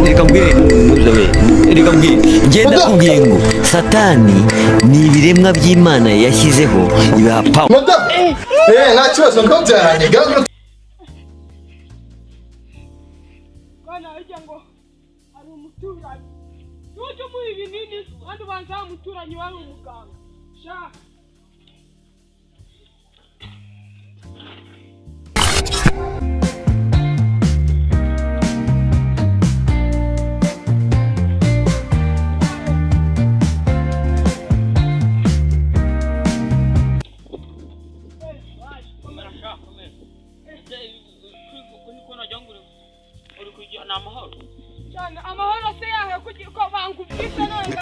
Reka mbwire ngenda kubwiye ngo satani ni ibiremwa by'Imana yashyizeho ibiha power. Nta kibazo ntubyaranye gato. Bana ajya ngo ari umuturanyi. Nujye muri ibinini kandi ubanza umuturanyi wari umuganga. Sha amahoro se yahe ko bangubise none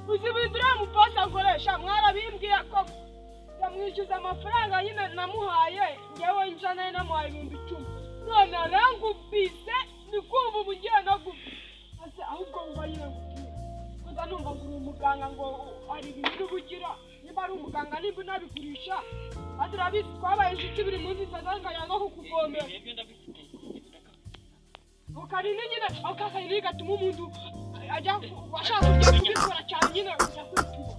uzibindura mupasa ngoresha mwarabimbwiye ko yamwishyuza amafaranga nyine namuhaye ngewe njana namuhaye 10,000 none arangubise nikumva ubugiye no ase ahubwo ngo nyine kuza numva kuri umuganga ngo ari ibintu bugira niba ari umuganga nimba nabigurisha adurabizi twabaye inshuti biri munsi sadanga yanga kukuvomera ukari nyine ukakari gatuma umuntu ajya washaka kubikora cyane nyine ujya kwituba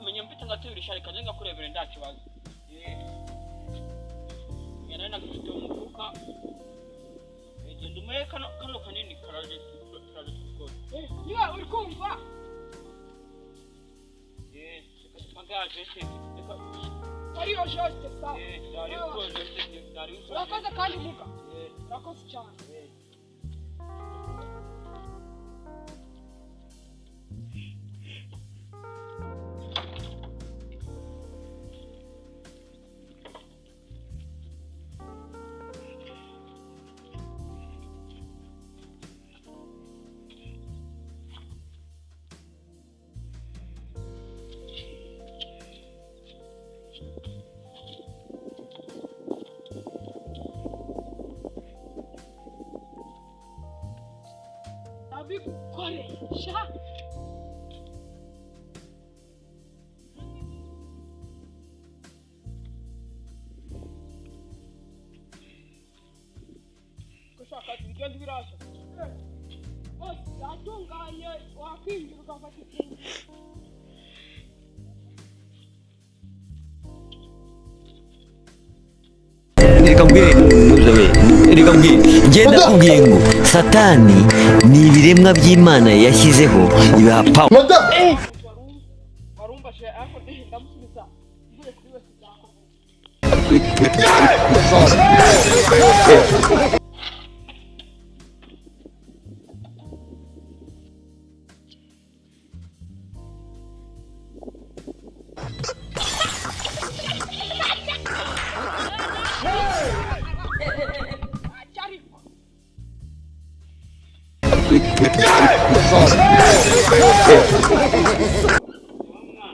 menya mpita ngaturisha reka nzenga kurebera ndakibazo yana nagufite umufuka genda umuhe kano kanini karaje tukora niba uri kumva magaje se ari ojoste sa urakoze kandi muga urakoze cyane abikoresha gushaka ibigenda birasha bose yatunganye wakwinjira ugafata ikintu Reka mbwire ngenda kubwiye ngo satani ni ibiremwa by'Imana yashyizeho ibiha power. warumbashe ariko ndamusubiza mvuye kuri wese cyako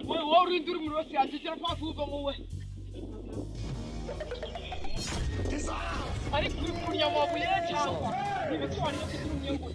Wewe urindira umurosi yagiye kwavuga ngowe ari kuri kurya mabuye cyangwa ibitwari yo kutumye ngo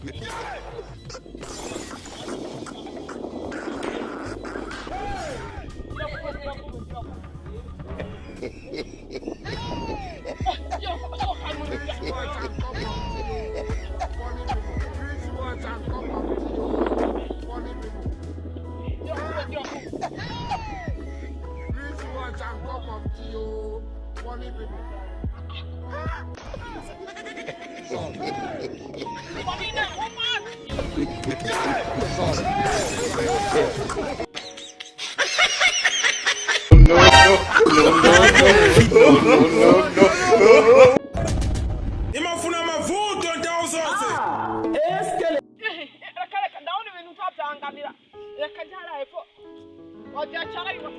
Imafuna mavuto ndawuzose. Reka ndabona ibintu twabyangamira reka njara hepfo wajya cyara yuko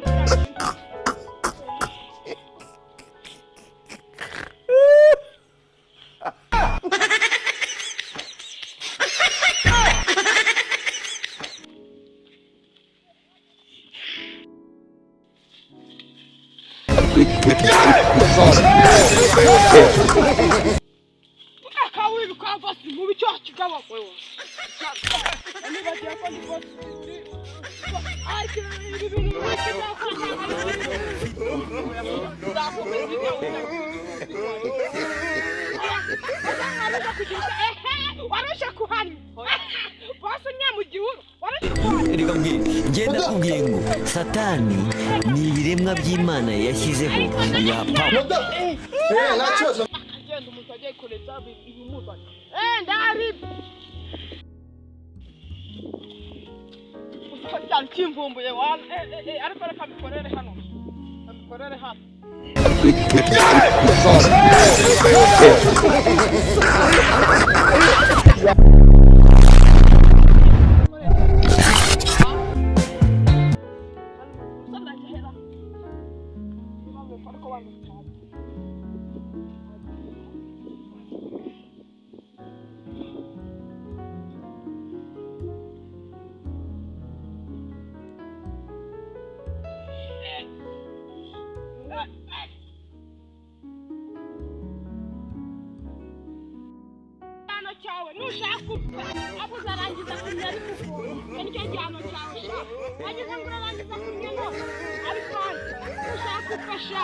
akawiri kwa bosi mubi cyo kigaba wewe niba diakoni bosi Ai, que bintu warusha kuhani bose nyamugihuru Erega ngenda kubwiye ngo Satani ni ibiremwa by'Imana yashyizeho ibihapawa. nta kibazo. Agenda umuntu agiye kureza ibimuzanye ndari cyane kimvumbuye ariko reka bikorere hano bikorere hano cyawe nushaka abo zarangiza kunyara kuko nicyo gihano cyawe sha wagize ngo urangiza kunyara ariko nushaka ufasha